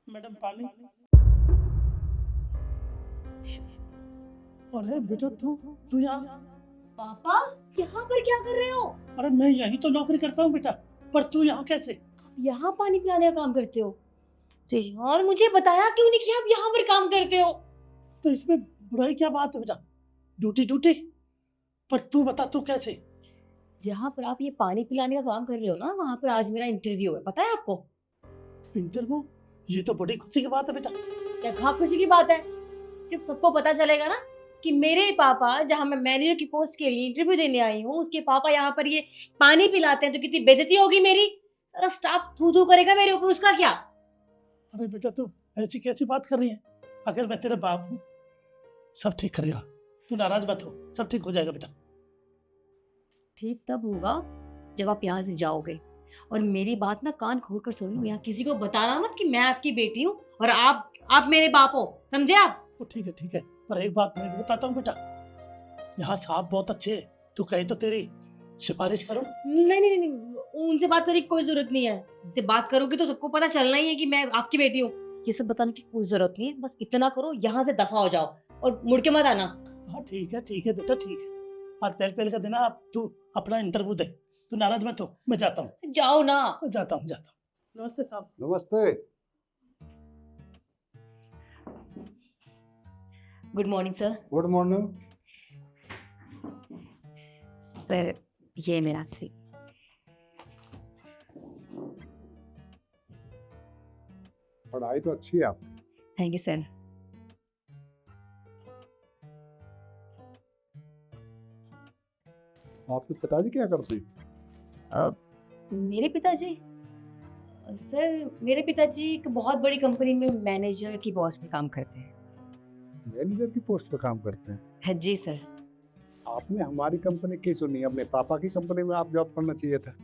Madam पानी। अरे बेटा तू यहाँ। पापा यहाँ पर क्या कर रहे हो? अरे मैं यहीं तो नौकरी करता हूँ बेटा, पर तू यहाँ कैसे? यहाँ पानी पिलाने का काम करते हो? तो और मुझे बताया क्यों नहीं कि आप यहाँ पर काम करते हो? तो इसमें बुराई क्या बात है बेटा? Duty duty. पर तू बता तू कैसे? जहाँ पर आप ये पानी पिलाने का काम कर रहे हो ना, वहाँ पर आज मेरा इंटरव्यू है, पता है आपको? इंटरव्यू? ये तो बड़ी खुशी की बात है बेटा। क्या खा खुशी की बात है? जब सबको पता चलेगा ना कि मेरे पापा, जहाँ मैं मैनेजर की पोस्ट के लिए इंटरव्यू देने आई हूँ, उसके पापा यहाँ पर ये पानी पिलाते हैं, तो कितनी बेइज्जती होगी मेरी। सारा स्टाफ थू थू करेगा मेरे ऊपर, उसका क्या? अरे बेटा तू ऐसी कैसी बात कर रही है? अगर मैं तेरा बाप हूँ सब ठीक करेगा, तू नाराज मत हो, सब ठीक हो जाएगा बेटा। ठीक तब होगा जब आप यहाँ से जाओगे। और मेरी बात ना कान खोल कर सुन लो, यहाँ किसी को बताना मत कि मैं आपकी बेटी हूँ और आप मेरे बाप हो, समझे आप? वो ठीक है, पर एक बात मैं भी बताता हूँ बेटा, यहाँ साहब बहुत अच्छे हैं, तू कहे तो तेरी सिफारिश करूँ? नहीं, उनसे बात करने की कोई जरूरत नहीं है। उनसे बात करोगे तो सबको पता चलना ही है कि मैं आपकी बेटी हूँ। ये सब बताने की कोई जरूरत नहीं है, बस इतना करो, यहाँ से दफा हो जाओ और मुड़ के मत आना। हाँ ठीक है बेटा ठीक है। आज पहले का दिन है, आप तू अपना इंटरव्यू दे, तू नाराज मत हो, मैं जाता हूँ। जाओ ना। जाता हूँ। नमस्ते साहब। नमस्ते। Good morning sir. Good morning. Sir ये मेरा सी। पढ़ाई तो अच्छी है आपकी। Thank you sir. आपके पिताजी क्या करते हैं? मेरे पिताजी, सर मेरे पिताजी एक बहुत बड़ी कंपनी में मैनेजर की पोस्ट पे काम करते हैं। मैनेजर की पोस्ट पे काम करते हैं? हाँ जी सर। आपने हमारी कंपनी की सुनी, अपने पापा की कंपनी में आप जॉब करना चाहिए था।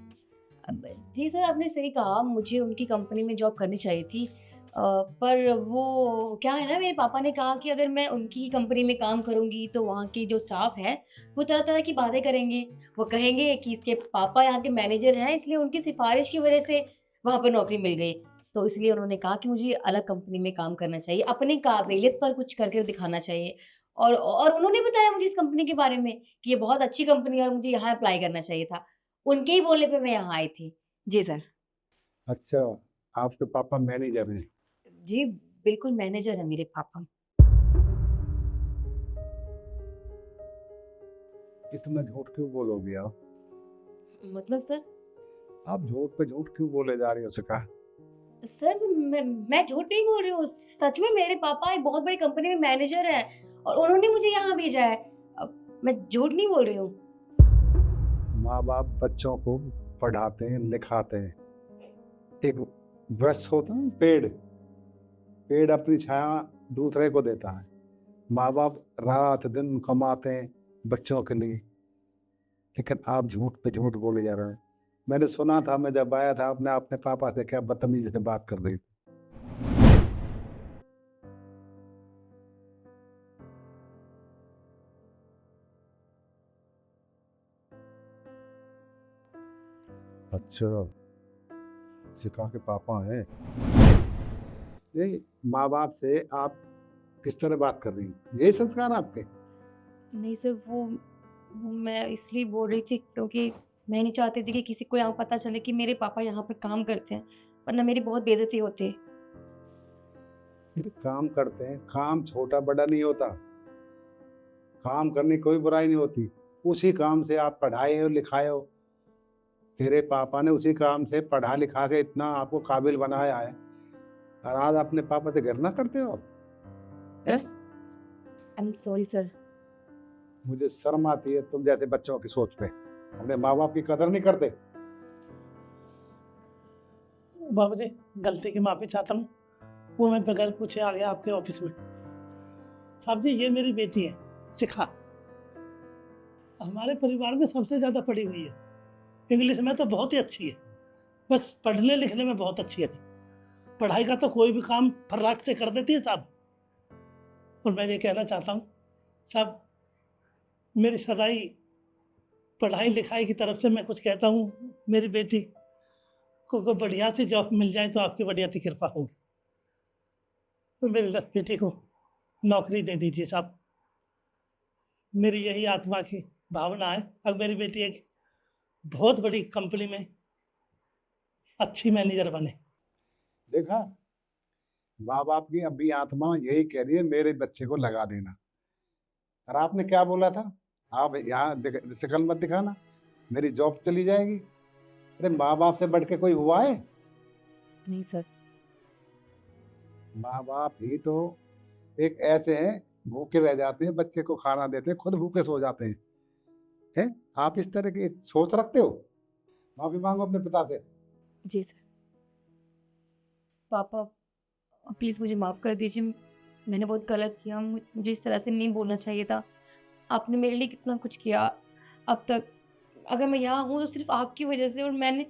जी सर, आपने सही कहा, मुझे उनकी कंपनी में जॉब करनी चाहिए थी। पर वो क्या है ना, मेरे पापा ने कहा कि अगर मैं उनकी कंपनी में काम करूंगी तो वहाँ की जो स्टाफ है वो तरह तरह की बातें करेंगे। वो कहेंगे कि इसके पापा यहाँ के मैनेजर हैं, इसलिए उनकी सिफारिश की वजह से वहाँ पर नौकरी मिल गई। तो इसलिए उन्होंने कहा कि मुझे अलग कंपनी में काम करना चाहिए, अपनी काबिलियत पर कुछ करके दिखाना चाहिए। और उन्होंने बताया मुझे इस कंपनी के बारे में कि ये बहुत अच्छी कंपनी है और मुझे यहाँ अप्लाई करना चाहिए था। उनके ही बोलने पे मैं यहाँ आई थी। जी सर। अच्छा, आपके पापा मैनेजर हैं? जी बिल्कुल, मैनेजर है मेरे पापा। इतना झूठ क्यों बोलोगे आप? मतलब सर? आप झूठ पे झूठ क्यों बोले जा रही हो? कहा सर मैं झूठ नहीं बोल रही हूँ, सच में मेरे पापा एक बहुत बड़ी कंपनी में मैनेजर हैं और उन्होंने मुझे यहाँ भेजा है। मैं झूठ नहीं बोल रही हूँ। माँ बाप बच्चों को पढ़ाते हैं, लिखाते हैं। एक वृक्ष होता है, पेड़ अपनी छाया दूसरे को देता है। माँ बाप रात दिन कमाते हैं बच्चों के लिए, लेकिन आप झूठ पे झूठ बोले जा रहे हैं। मैंने सुना था, मैं जब आया था आपने अपने पापा से क्या बदतमीजी से बात कर रही थी। अच्छा, सिखा के पापा हैं? नहीं, माँ बाप से आप किस तरह बात कर रही हैं? यही संस्कार आपके? नहीं सर, वो मैं इसलिए बोल रही थी क्योंकि मैं नहीं चाहती थी कि किसी को यहाँ पता चले कि मेरे पापा यहाँ पर काम करते हैं, वरना मेरी बहुत बेइज्जती होती। फिर काम करते हैं, काम छोटा बड़ा नहीं होता, काम करने की कोई बुराई नहीं होती। उसी काम से आप पढ़ाए हो लिखाए हो, तेरे पापा ने उसी काम से पढ़ा लिखा के इतना आपको काबिल बनाया है, और आज अपने पापा से घृणा करते हो? Yes, I am sorry sir. मुझे शर्म आती है तुम जैसे बच्चों की सोच पे। अपने माँ बाप की कदर नहीं करते। बाबू जी गलती की माफी चाहता हूँ, वो मैं बगैर पूछे आ गया आपके ऑफिस में। साहब जी ये मेरी बेटी है शिखा, हमारे परिवार में सबसे ज़्यादा पढ़ी हुई है, इंग्लिश में तो बहुत ही अच्छी है, बस पढ़ने लिखने में बहुत अच्छी है। पढ़ाई का तो कोई भी काम फर्राक से कर देती है साहब। और मैं ये कहना चाहता हूँ साहब, मेरी सदाई पढ़ाई लिखाई की तरफ से मैं कुछ कहता हूँ, मेरी बेटी को बढ़िया सी जॉब मिल जाए तो आपकी बढ़िया सी कृपा होगी। तो मेरी बेटी को नौकरी दे दीजिए साहब। मेरी यही आत्मा की भावना है, अब मेरी बेटी एक बहुत बड़ी कंपनी में अच्छी मैनेजर बने। देखा, माँ बाप की अभी आत्मा यही कह रही है मेरे बच्चे को लगा देना। और आपने क्या बोला था? आप यहाँ शकल मत दिखाना, मेरी जॉब चली जाएगी। अरे माँ बाप से बढ़ के कोई हुआ है? नहीं सर। माँ बाप ही तो एक ऐसे हैं, भूखे रह जाते हैं, बच्चे को खाना देते हैं, खुद भूखे सो जाते हैं। हैं? आप इस तरह की सोच रखते हो? माफी मांगो अपने पिता से। जी सर। पापा प्लीज़ मुझे माफ़ कर दीजिए, मैंने बहुत गलत किया, मुझे इस तरह से नहीं बोलना चाहिए था। आपने मेरे लिए कितना कुछ किया अब तक, अगर मैं यहाँ हूँ तो सिर्फ़ आपकी वजह से, और मैंने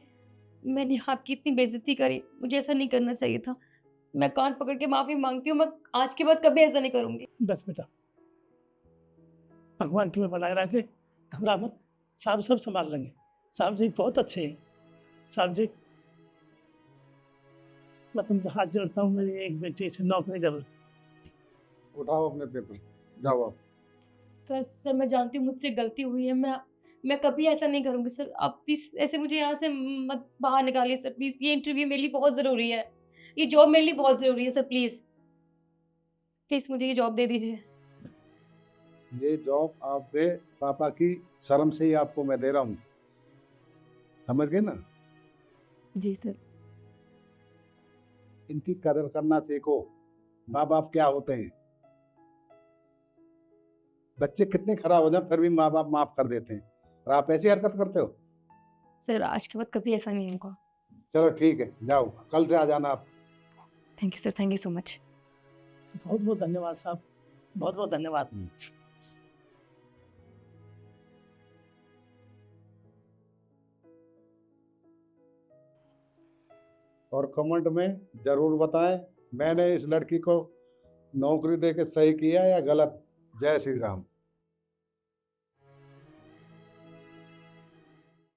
मैंने आपकी इतनी बेइज़्ज़ती करी, मुझे ऐसा नहीं करना चाहिए था। मैं कान पकड़ के माफ़ी माँगती हूँ, मैं आज के बाद कभी ऐसा नहीं करूँगी। बस बेटा, भगवान तुम्हें बनाए रखे, घबरा मत, साहब सब संभाल लेंगे। साहब जी बहुत अच्छे हैं। साहब जी, मैं तुमसे हाथ जोड़ता हूँ, मेरी एक बेटी से नौकरी जरूर। उठाओ अपने पेपर, जाओ आप। सर मैं जानती हूँ मुझसे गलती हुई है, मैं कभी ऐसा नहीं करूँगी सर। आप प्लीज़ ऐसे मुझे यहाँ से मत बाहर निकालिए सर प्लीज़, ये इंटरव्यू मेरे लिए बहुत ज़रूरी है। ये जॉब मेरे लिए बहुत ज़रूरी है सर, प्लीज़। प्लीज़ मुझे ये जॉब दे दीजिए। ये जॉब आपके पापा की शर्म से ही आपको मैं दे रहा हूँ, समझ गए ना? जी सर। इनकी कदर करना सीखो। माँ बाप क्या होते हैं? बच्चे कितने खराब हो जाए फिर भी माँ बाप माफ कर देते हैं, और आप ऐसी हरकत करते हो। सर आज के बाद कभी ऐसा नहीं होगा। चलो ठीक है, जाओ, कल से आ जाना आप। Thank you sir, thank you so much. बहुत बहुत धन्यवाद साहब, बहुत बहुत धन्यवाद। और कमेंट में जरूर बताएं मैंने इस लड़की को नौकरी देके सही किया या गलत। जय श्री राम।